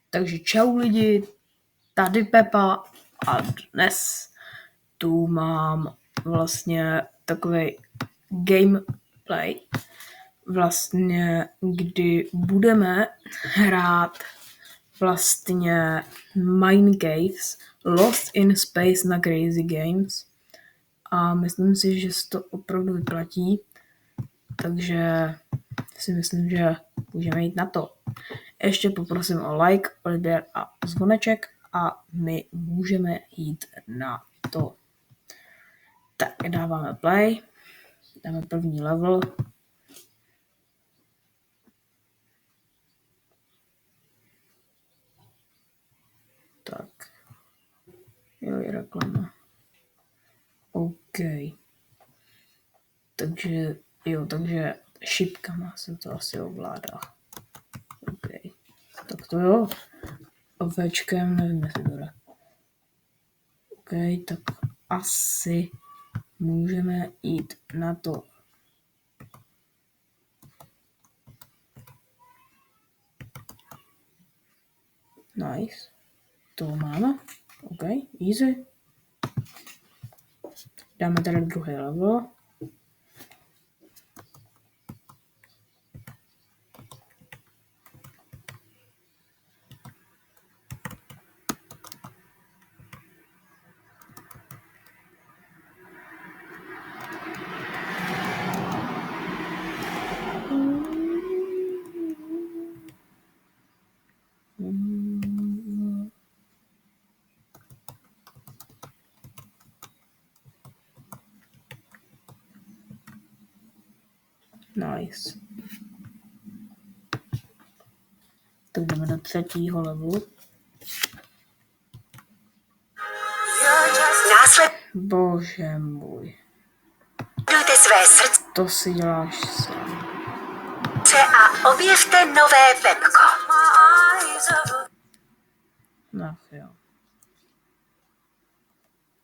Takže čau lidi, tady Pepa a dnes tu mám vlastně takový gameplay, vlastně kdy budeme hrát vlastně Mine Caves Lost in Space na Crazy Games a myslím si, že se to opravdu vyplatí, takže si myslím, že můžeme jít na to. Ještě poprosím o like, odběr a zvoneček a my můžeme jít na to. Tak dáváme play, dáme první level. Tak, jo, je reklama. OK. Takže šipkama se to asi ovládá. OK. Tak to jo. Ovečkem nevím, jestli to jde. OK, tak asi můžeme jít na to. Nice. To máme. OK, easy. Dáme tady druhý level. Nice. Tak jdeme do třetího levelu. Bože můj. Své srdce To si děláš sám. a objevte nové Pepko. No jo.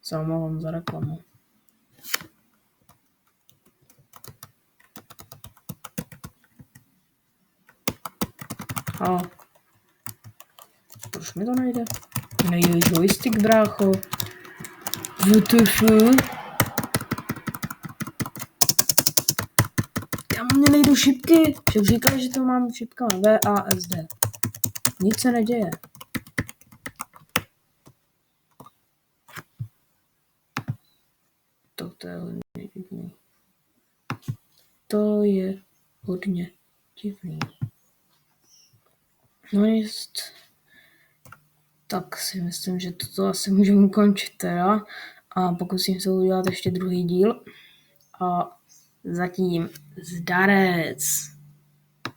Se omlouvám za reklamu. Proč mi to nejde? Nejde joystick, brácho. WTF? Kam mě nejdou šipky? Však říkali, že to mám šipkama VASD. Nic se neděje. To je hodně divný. To je hodně divný. No jest. Tak si myslím, že toto asi můžeme ukončit teda. A pokusím se udělat ještě druhý díl. A zatím zdarec.